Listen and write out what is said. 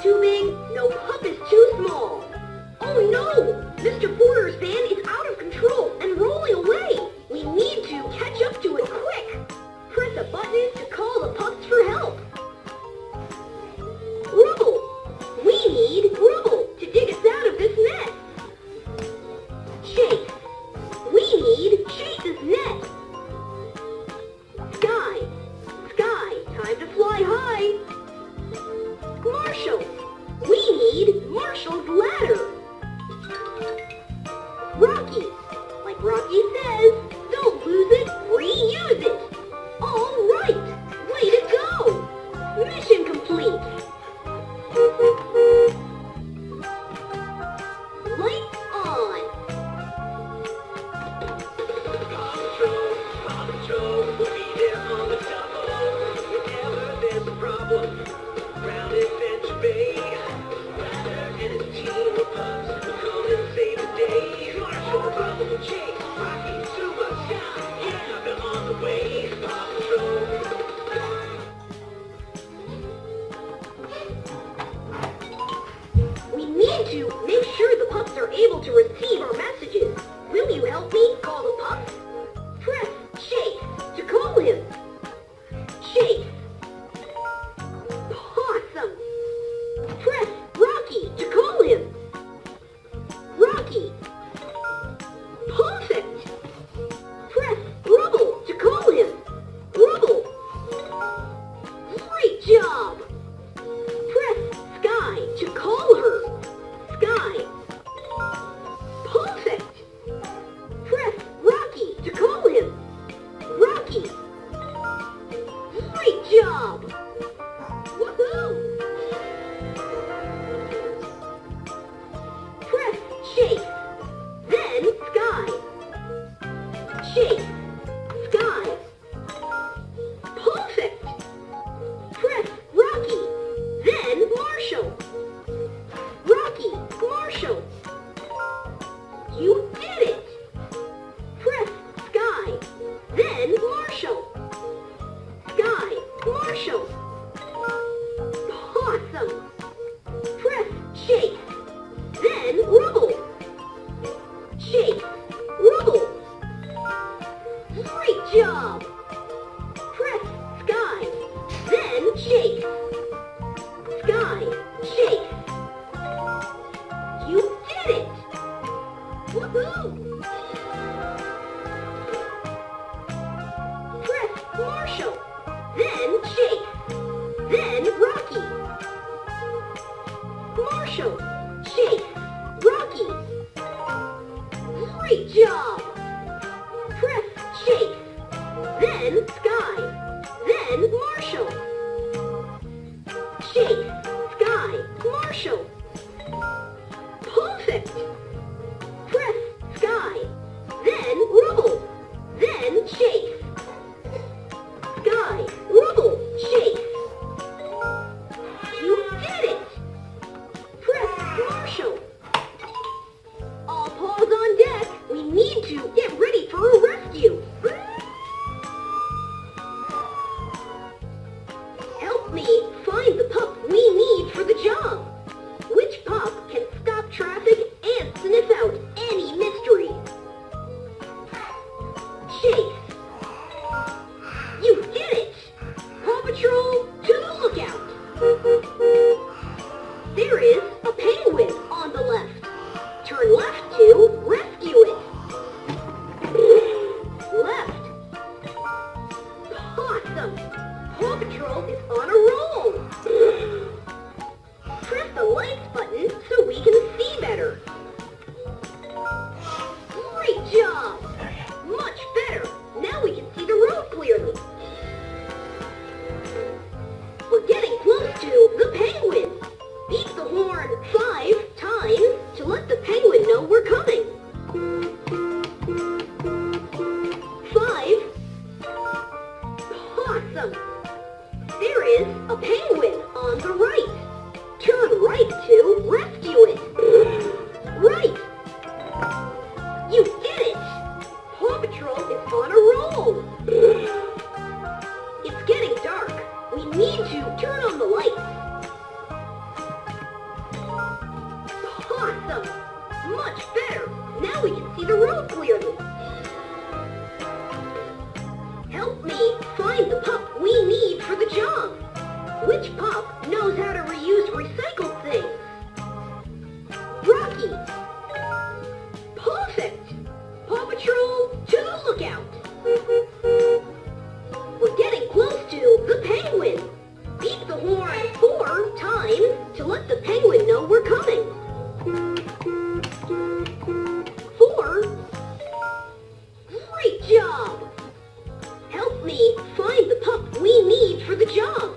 too big, no pup is too small. Oh no! Mr. Porter's van is out of control and rolling away. We need to catch up to it quick. Press a button to call the pups for help. Rubble! We need Rubble to dig us out of this mess. Chase! We need Chase's net. Sky! Sky, time to fly high. Marshall! We need Marshall's ladder. Rocky! Like Rocky says, don't lose it, reuse it. All right! Way to go! Mission complete! Lights on! Paw Patrol, we'll be there on the double. Whenever there's a problem, round Adventure Bay. Ryder and his team of pups will come and save the day. Marshall, Rubble, Chase, Rocky, Suba, Sky, yeah, they're on the way. Paw Patrol. We need to make sure the pups are able to receive our messages. Will you help me call the pups? Press Chase to call him. Chase. Awesome. Press Rocky to call him. Rocky. Perfect. Press Rubble to call him. Rubble. Great job. Press Sky to call her. Sky. Perfect. Press Rocky to call him. Rocky. Great job. Woohoo! Press Chase, then Sky. Chase, Sky. Perfect. Press Rocky, then Marshall. Rocky, Marshall. You did it! Press Sky, then Marshall. Sky, Marshall. Awesome! Press Chase, then Rubble. Chase, Rubble. Great job! Press Sky, then Chase. Sky, Chase. You did it! Woohoo! Press Marshall, then Chase, then Rocky. Marshall, Chase, Rocky. Great job! Press Chase, then Sky, then Marshall. Chase, Sky, Marshall. Perfect! Press Sky, then Rubble, then Chase. Sky, Rubble, Chase. You did it! Press Marshall. All paws on deck. We need to get ready for a rescue. Help me find the pup we need for the job. Which pup can stop traffic and sniff out any mystery? Chase. You did it! Paw Patrol, to the lookout! There is a penguin on the left. Turn left to rescue it. Left. Awesome! Paw Patrol is on a roll! Press the lights button so we can see better. Great job! Much better! Now we can see the road clearly. We're getting close to the penguin. Beep the horn 5 times to let the penguin know we're coming. 5. Awesome! There is a penguin on the right. Turn right to rescue it. Right! You did it! Paw Patrol is on a roll. It's getting dark. We need to turn on the lights. see the road clearly. Help me find the pup we need for the job. Which pup knows how to reuse recycled things? Rocky. Perfect. Paw Patrol, to the lookout. We're getting close to the penguin. Beep the horn 4 times to let the penguin know we're coming. 4. Great job. Help me find the pup we need for the job.